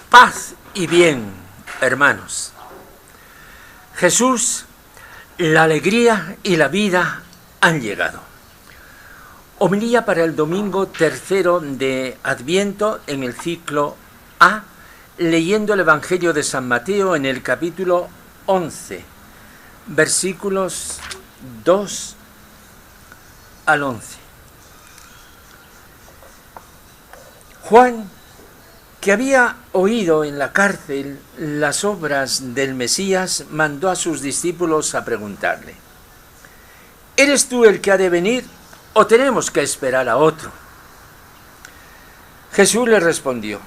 Paz y bien, hermanos. Jesús, la alegría y la vida han llegado. Homilía para el domingo tercero de Adviento en el ciclo A, leyendo el Evangelio de San Mateo en el capítulo 11, versículos 2 al 11. Juan, que había oído en la cárcel las obras del Mesías, mandó a sus discípulos a preguntarle: ¿eres tú el que ha de venir o tenemos que esperar a otro? Jesús le respondió: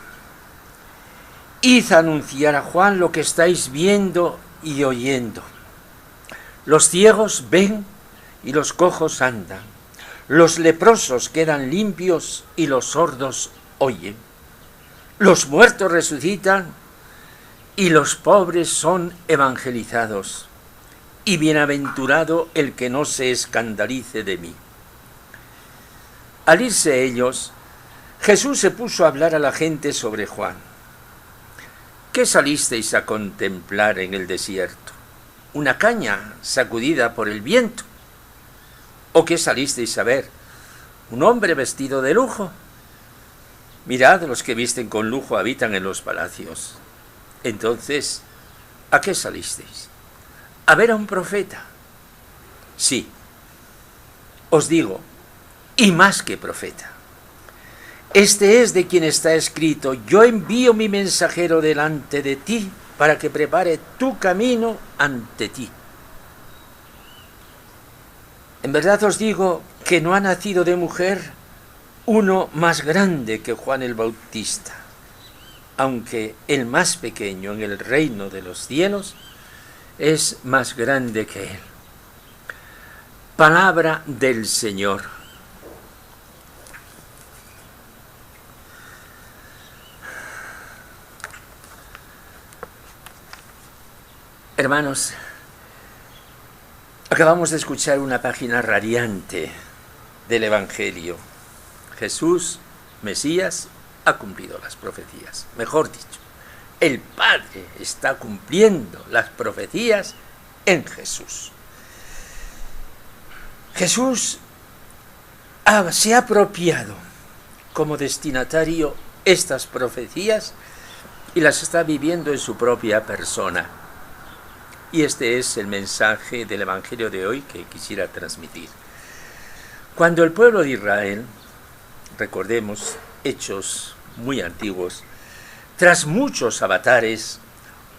id a anunciar a Juan lo que estáis viendo y oyendo. Los ciegos ven y los cojos andan, los leprosos quedan limpios y los sordos oyen. Los muertos resucitan y los pobres son evangelizados. Y bienaventurado el que no se escandalice de mí. Al irse ellos, Jesús se puso a hablar a la gente sobre Juan. ¿Qué salisteis a contemplar en el desierto? ¿Una caña sacudida por el viento? ¿O qué salisteis a ver? ¿Un hombre vestido de lujo? Mirad, los que visten con lujo habitan en los palacios. Entonces, ¿a qué salisteis? ¿A ver a un profeta? Sí, os digo, y más que profeta. Este es de quien está escrito: yo envío mi mensajero delante de ti para que prepare tu camino ante ti. En verdad os digo que no ha nacido de mujer uno más grande que Juan el Bautista, aunque el más pequeño en el reino de los cielos es más grande que él. Palabra del Señor. Hermanos, acabamos de escuchar una página radiante del Evangelio. Jesús, Mesías, ha cumplido las profecías. Mejor dicho, el Padre está cumpliendo las profecías en Jesús. Jesús se ha apropiado como destinatario estas profecías y las está viviendo en su propia persona. Y este es el mensaje del Evangelio de hoy que quisiera transmitir. Cuando el pueblo de Israel, recordemos hechos muy antiguos, tras muchos avatares,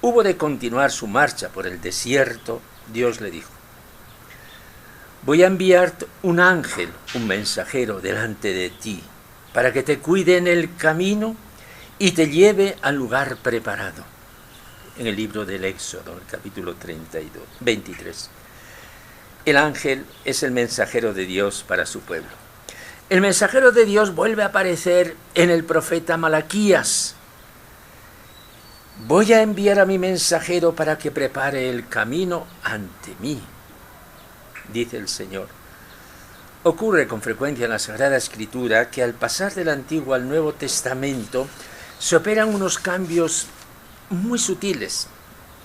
hubo de continuar su marcha por el desierto, Dios le dijo: voy a enviar un ángel, un mensajero delante de ti, para que te cuide en el camino y te lleve al lugar preparado. En el libro del Éxodo, el capítulo 23. El ángel es el mensajero de Dios para su pueblo. El mensajero de Dios vuelve a aparecer en el profeta Malaquías. Voy a enviar a mi mensajero para que prepare el camino ante mí, dice el Señor. Ocurre con frecuencia en la Sagrada Escritura que al pasar del Antiguo al Nuevo Testamento se operan unos cambios muy sutiles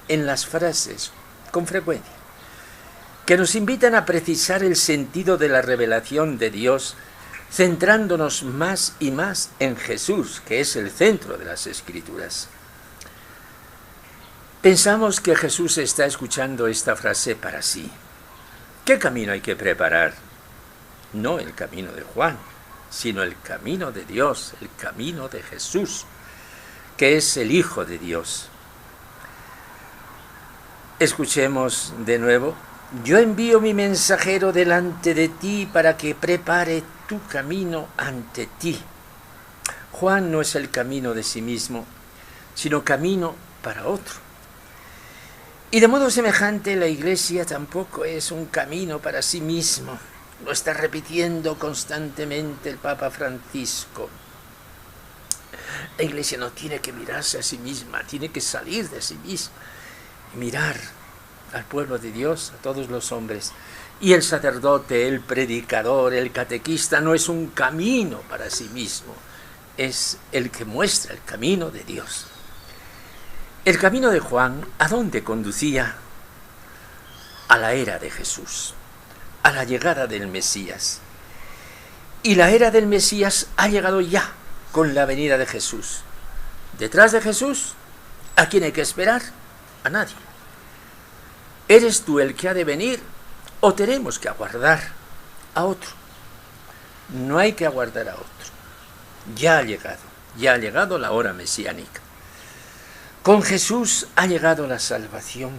en las frases, con frecuencia, que nos invitan a precisar el sentido de la revelación de Dios, centrándonos más y más en Jesús, que es el centro de las Escrituras. Pensamos que Jesús está escuchando esta frase para sí. ¿Qué camino hay que preparar? No el camino de Juan, sino el camino de Dios, el camino de Jesús, que es el Hijo de Dios. Escuchemos de nuevo: yo envío mi mensajero delante de ti para que prepare tu camino ante ti. Juan no es el camino de sí mismo, sino camino para otro. Y de modo semejante la Iglesia tampoco es un camino para sí mismo. Lo está repitiendo constantemente el Papa Francisco. La Iglesia no tiene que mirarse a sí misma, tiene que salir de sí misma y mirar al pueblo de Dios, a todos los hombres. Y el sacerdote, el predicador, el catequista no es un camino para sí mismo, es el que muestra el camino de Dios. El camino de Juan, ¿a dónde conducía? A la era de Jesús, a la llegada del Mesías. Y la era del Mesías ha llegado ya con la venida de Jesús. Detrás de Jesús, ¿a quién hay que esperar? A nadie. ¿Eres tú el que ha de venir o tenemos que aguardar a otro? No hay que aguardar a otro. Ya ha llegado la hora mesiánica. Con Jesús ha llegado la salvación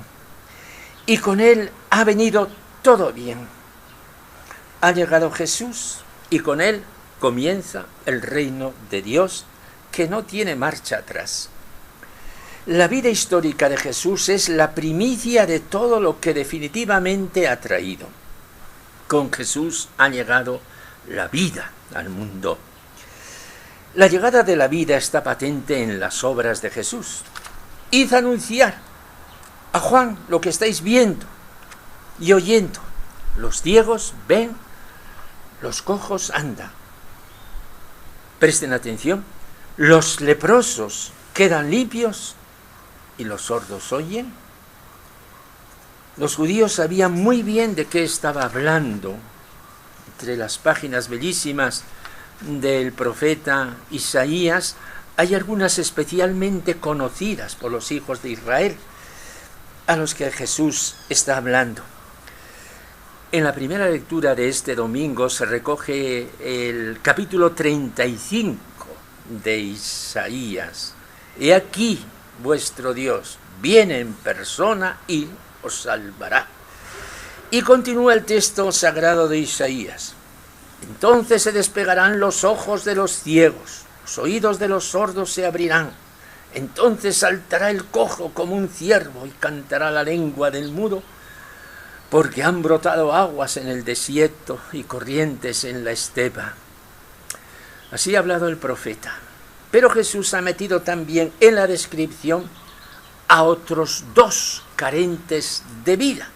y con Él ha venido todo bien. Ha llegado Jesús y con Él comienza el reino de Dios que no tiene marcha atrás. La vida histórica de Jesús es la primicia de todo lo que definitivamente ha traído. Con Jesús ha llegado la vida al mundo. La llegada de la vida está patente en las obras de Jesús. Id a anunciar a Juan lo que estáis viendo y oyendo. Los ciegos ven, los cojos andan. Presten atención, los leprosos quedan limpios y los sordos oyen. Los judíos sabían muy bien de qué estaba hablando. Entre las páginas bellísimas del profeta Isaías hay algunas especialmente conocidas por los hijos de Israel, a los que Jesús está hablando. En la primera lectura de este domingo se recoge el capítulo 35 de Isaías. He aquí vuestro Dios viene en persona y os salvará. Y continúa el texto sagrado de Isaías. Entonces se despegarán los ojos de los ciegos, los oídos de los sordos se abrirán. Entonces saltará el cojo como un ciervo y cantará la lengua del mudo, porque han brotado aguas en el desierto y corrientes en la estepa. Así ha hablado el profeta. Pero Jesús ha metido también en la descripción a otros dos carentes de vida,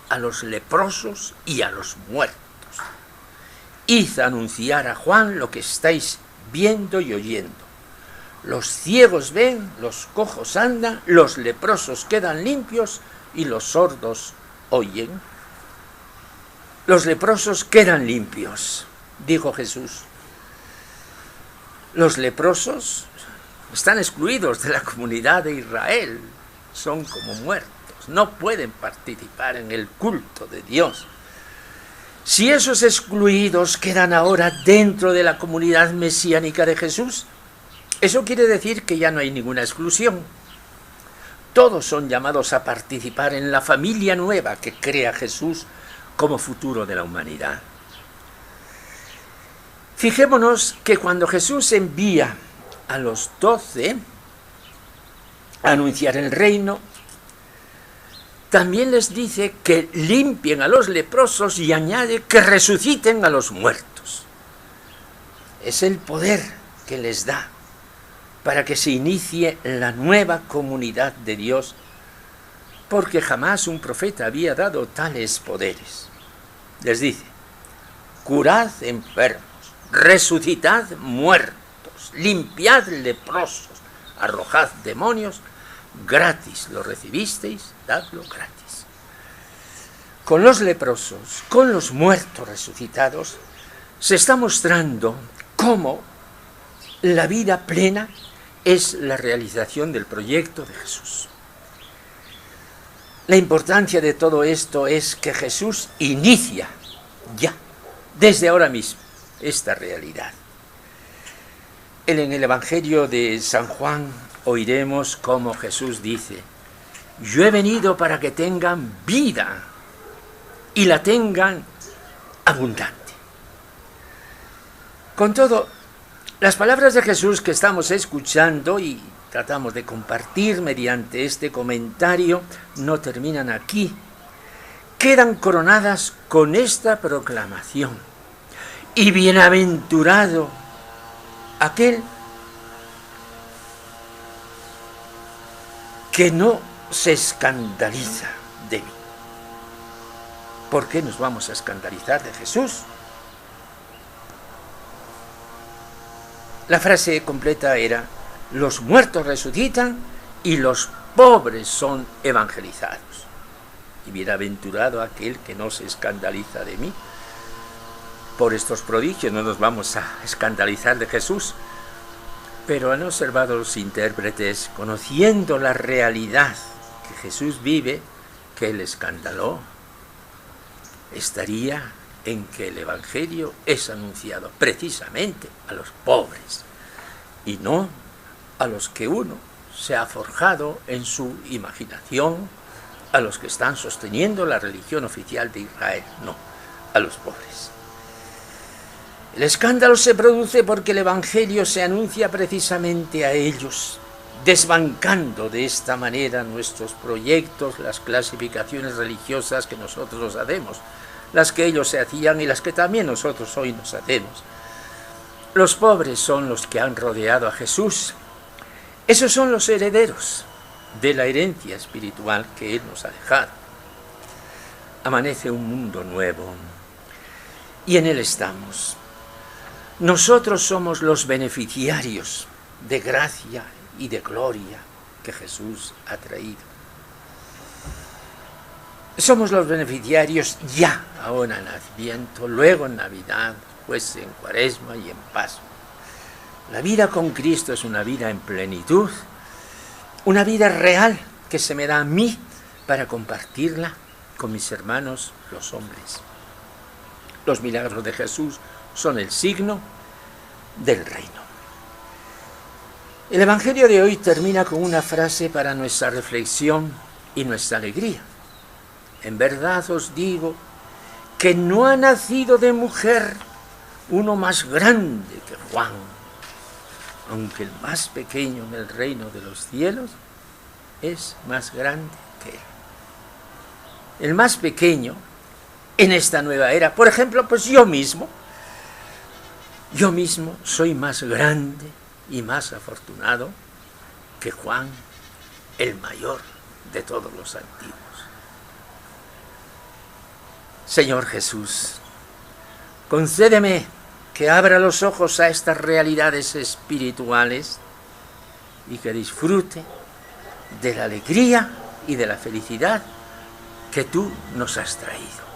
a los leprosos y a los muertos. Id a anunciar a Juan lo que estáis viendo y oyendo. Los ciegos ven, los cojos andan, los leprosos quedan limpios y los sordos oyen. Los leprosos quedan limpios, dijo Jesús. Los leprosos están excluidos de la comunidad de Israel, son como muertos, no pueden participar en el culto de Dios. Si esos excluidos quedan ahora dentro de la comunidad mesiánica de Jesús, eso quiere decir que ya no hay ninguna exclusión. Todos son llamados a participar en la familia nueva que crea Jesús como futuro de la humanidad. Fijémonos que cuando Jesús envía a los 12 a anunciar el reino, también les dice que limpien a los leprosos y añade que resuciten a los muertos. Es el poder que les da para que se inicie la nueva comunidad de Dios, porque jamás un profeta había dado tales poderes. Les dice, curad enfermos, resucitad muertos, limpiad leprosos, arrojad demonios, gratis lo recibisteis, dadlo gratis. Con los leprosos, con los muertos resucitados, se está mostrando cómo la vida plena es la realización del proyecto de Jesús. La importancia de todo esto es que Jesús inicia ya, desde ahora mismo, esta realidad. En el Evangelio de San Juan oiremos cómo Jesús dice, yo he venido para que tengan vida y la tengan abundante. Con todo, las palabras de Jesús que estamos escuchando y tratamos de compartir mediante este comentario no terminan aquí. Quedan coronadas con esta proclamación. Y bienaventurado aquel que no se escandaliza de mí. ¿Por qué nos vamos a escandalizar de Jesús? La frase completa era, los muertos resucitan y los pobres son evangelizados. Y bienaventurado aquel que no se escandaliza de mí. Por estos prodigios no nos vamos a escandalizar de Jesús, pero han observado los intérpretes, conociendo la realidad que Jesús vive, que el escándalo estaría en que el Evangelio es anunciado precisamente a los pobres y no a los que uno se ha forjado en su imaginación, a los que están sosteniendo la religión oficial de Israel, no, a los pobres. El escándalo se produce porque el Evangelio se anuncia precisamente a ellos, desbancando de esta manera nuestros proyectos, las clasificaciones religiosas que nosotros hacemos, las que ellos se hacían y las que también nosotros hoy nos hacemos. Los pobres son los que han rodeado a Jesús. Esos son los herederos de la herencia espiritual que Él nos ha dejado. Amanece un mundo nuevo y en Él estamos. Nosotros somos los beneficiarios de gracia y de gloria que Jesús ha traído. Somos los beneficiarios ya, ahora en Adviento, luego en Navidad, pues en Cuaresma y en Pascua. La vida con Cristo es una vida en plenitud, una vida real que se me da a mí para compartirla con mis hermanos los hombres. Los milagros de Jesús son el signo del reino. El Evangelio de hoy termina con una frase para nuestra reflexión y nuestra alegría. En verdad os digo que no ha nacido de mujer uno más grande que Juan, aunque el más pequeño en el reino de los cielos es más grande que él. El más pequeño en esta nueva era, por ejemplo, pues yo mismo soy más grande y más afortunado que Juan, el mayor de todos los antiguos. Señor Jesús, concédeme que abra los ojos a estas realidades espirituales y que disfrute de la alegría y de la felicidad que tú nos has traído.